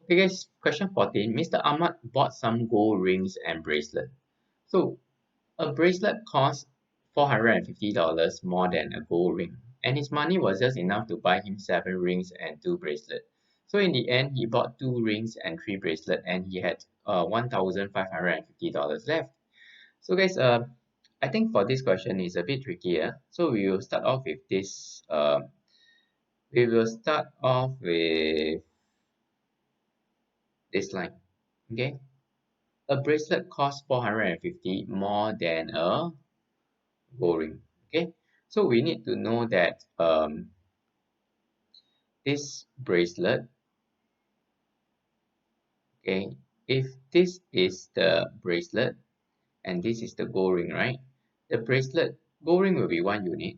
Okay guys, question 14. Mr. Ahmad bought some gold rings and bracelet. So a bracelet cost $450 more than a gold ring, and his money was just enough to buy him 7 rings and 2 bracelets. So in the end, he bought 2 rings and 3 bracelets, and he had $1,550 left. So guys, I think for this question is a bit trickier. So we will start off with this. We will start off with this line. Okay, a bracelet costs 450 more than a gold ring. Okay, so we need to know that this bracelet, okay, if this is the bracelet and this is the gold ring, right? The bracelet gold ring will be 1 unit,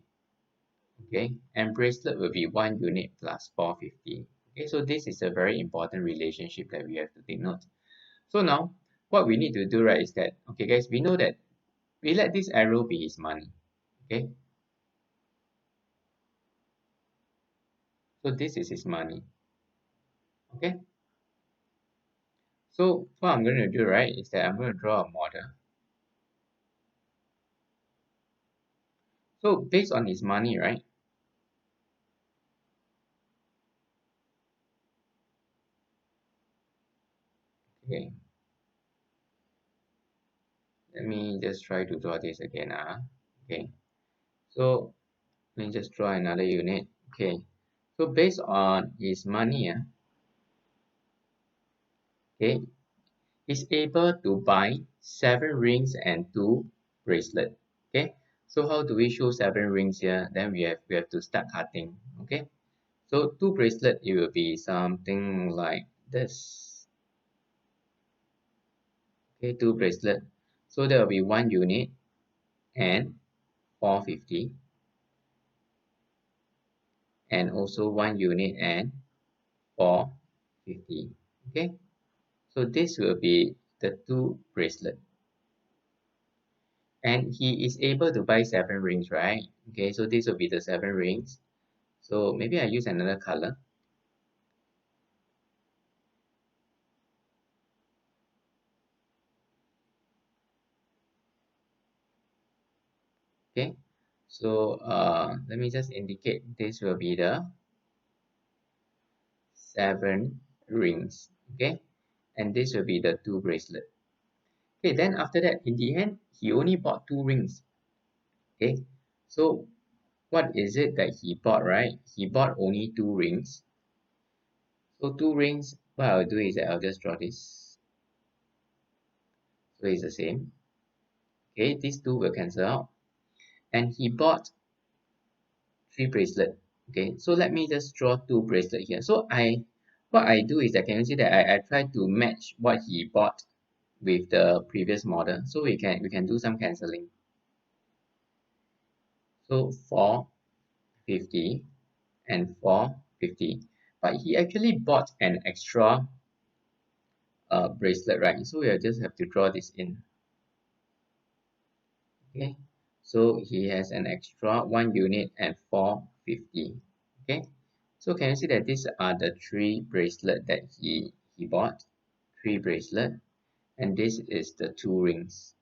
okay, and bracelet will be 1 unit plus 450. Okay, so this is a very important relationship that we have to take note. So now what we need to do, right, is that, okay guys, we know that we let this arrow be his money. Okay, so this is his money. Okay, so what I'm going to do, right, is that I'm going to draw a model. So based on his money, right? Okay, let me just try to draw this again. Okay, so let me just draw another unit. Okay, so based on his money, okay, he's able to buy 7 rings and 2 bracelets. Okay, so how do we show 7 rings here? Then we have to start cutting. Okay, so 2 bracelet, it will be something like this. Okay, 2 bracelet. So there will be 1 unit and 450, and also 1 unit and 450. Okay, so this will be the 2 bracelet, and he is able to buy 7 rings, right? Okay, so this will be the 7 rings. So maybe I use another color. Okay, so let me just indicate this will be the 7 rings. Okay, and this will be the 2 bracelet. Okay, then after that, in the end, he only bought 2 rings. Okay, so what is it that he bought, right? He bought only 2 rings. So 2 rings, what I'll do is that I'll just draw this. So it's the same. Okay, these two will cancel out. And he bought 3 bracelet. Okay, so let me just draw 2 bracelet here. So what I do is that, can you see that I try to match what he bought with the previous model. So we can do some cancelling. So 450 and 450. But he actually bought an extra bracelet, right? So we'll just have to draw this in. Okay, so he has an extra 1 unit and 450. Okay, so can you see that these are the 3 bracelet that he bought? 3 bracelet, and this is the 2 rings.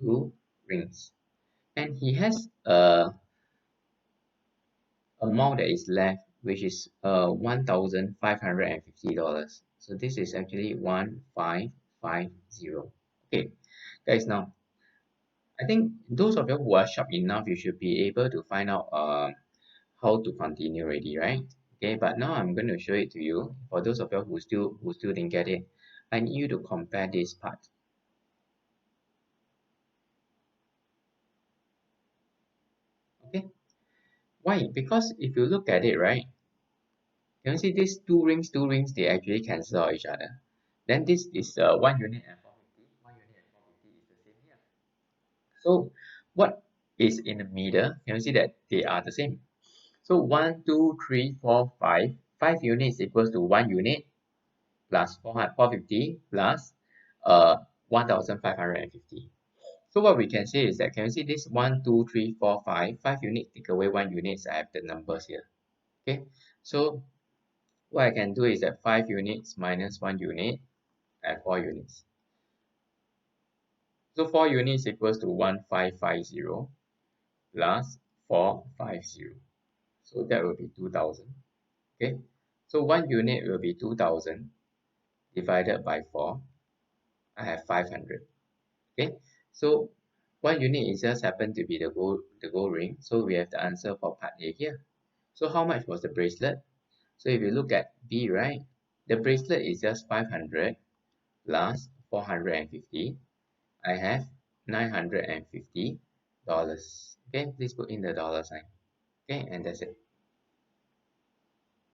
2 rings, and he has a amount that is left, which is $1,550. So this is actually 1550. Okay, guys, now I think those of you who are sharp enough, you should be able to find out how to continue already, right? Okay, but now I'm going to show it to you. For those of you who still didn't get it, I need you to compare this part. Okay, why? Because if you look at it, right, you can see these 2 rings, they actually cancel out each other. Then this is 1 unit and 450. 1 unit and 450 is the same here. So what is in the middle? You can see that they are the same. So 1, 2, 3, 4, 5. 5 units equals to 1 unit plus 450 plus 1550. So what we can say is that, can you see this 1, 2, 3, 4, 5? 5 units take away 1 unit, so I have the numbers here. Okay, so what I can do is that 5 units minus 1 unit and 4 units. So 4 units equals to 1550 plus 450. So that will be 2000. Okay. So 1 unit will be 2000 divided by 4. I have 500. Okay. So 1 unit is just happen to be the gold ring. So we have the answer for part A here. So how much was the bracelet? So if you look at B, right, the bracelet is just 500 plus 450. I have $950. Okay, please put in the dollar sign. Okay, and that's it.